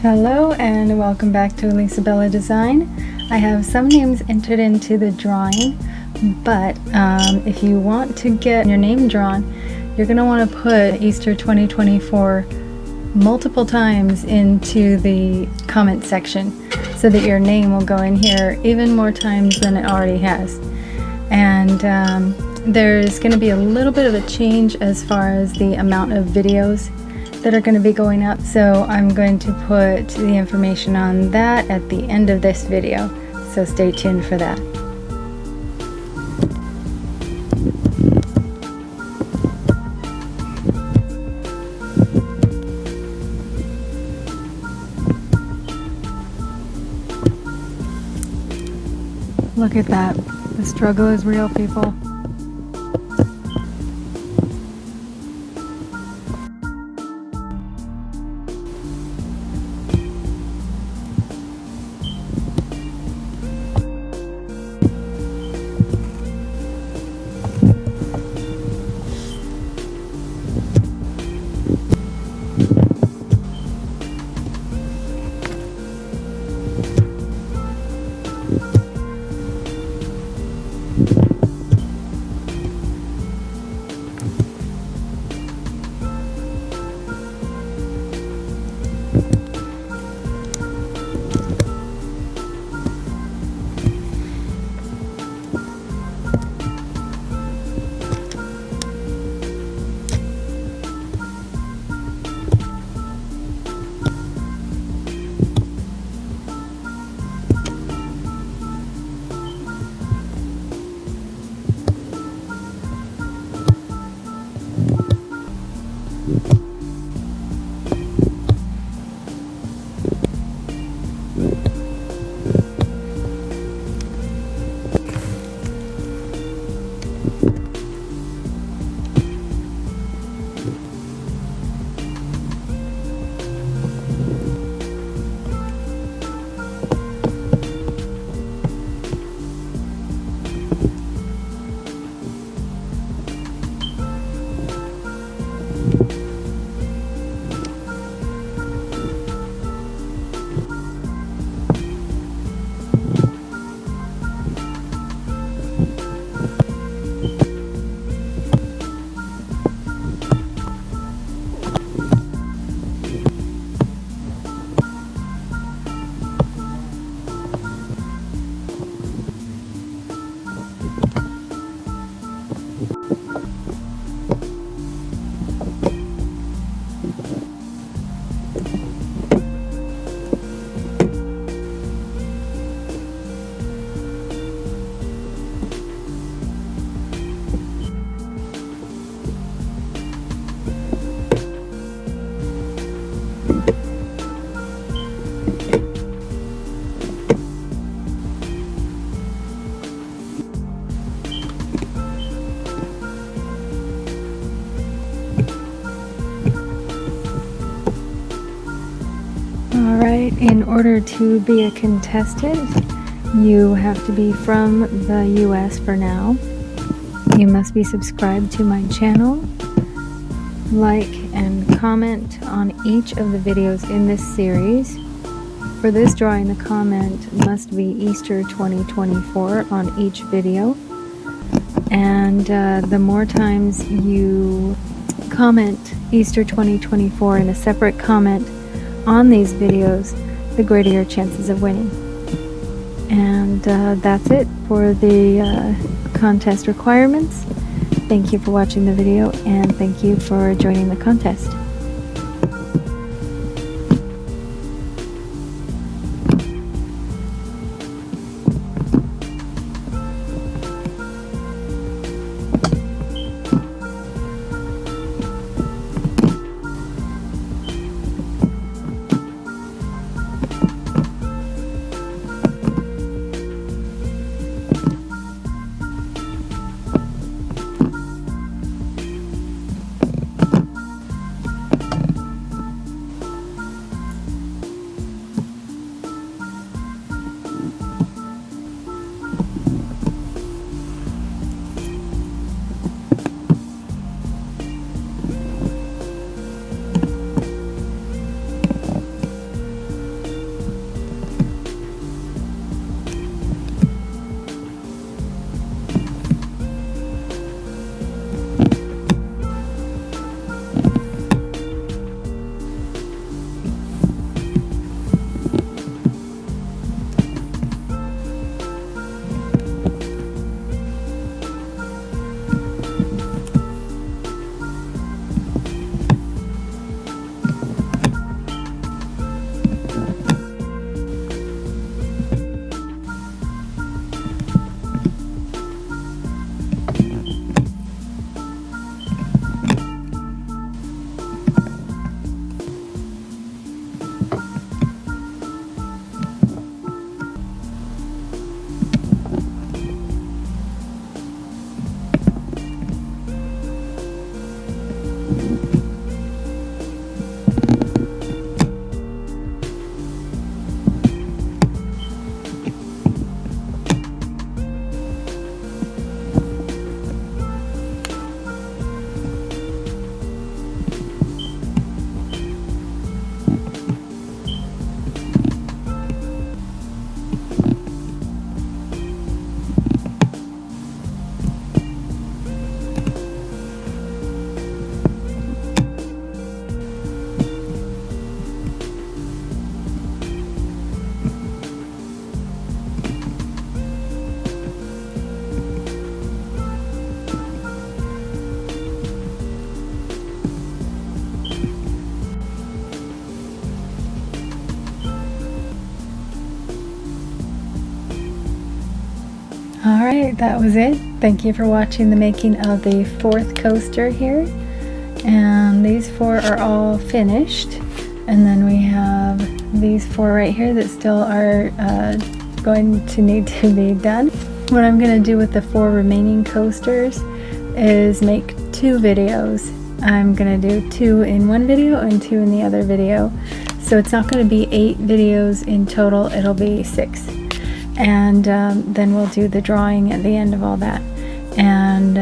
Hello and welcome back to Elisabella Design. I have some names entered into the drawing, but if you want to get your name drawn, you're going to want to put Easter 2024 multiple times into the comment section so that your name will go in here even more times than it already has. And there's going to be a little bit of a change as far as the amount of videos that are going to be going up, so I'm going to put the information on that at the end of this video, so stay tuned for that. Look at that. The struggle is real, people. Alright, in order to be a contestant, you have to be from the US for now. You must be subscribed to my channel, like and comment on each of the videos in this series. For this drawing, the comment must be Easter 2024 on each video. And the more times you comment Easter 2024 in a separate comment on these videos, the greater your chances of winning. And that's it for the contest requirements. Thank you for watching the video, and thank you for joining the contest. Alright, that was it. Thank you for watching the making of the 4th coaster here. And these 4 are all finished. And then we have these 4 right here that still are going to need to be done. What I'm going to do with the 4 remaining coasters is make 2 videos. I'm going to do 2 in one video and 2 in the other video. So it's not going to be 8 videos in total, it'll be 6. And then we'll do the drawing at the end of all that. And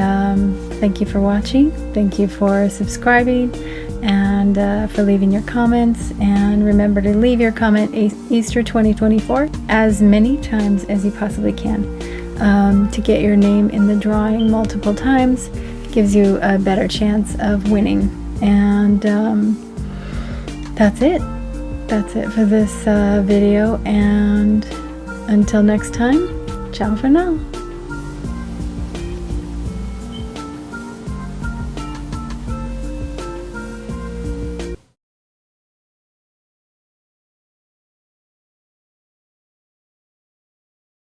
thank you for watching, thank you for subscribing, and for leaving your comments. And remember to leave your comment Easter 2024 as many times as you possibly can. To get your name in the drawing multiple times gives you a better chance of winning. And that's it for this video, and until next time, ciao for now.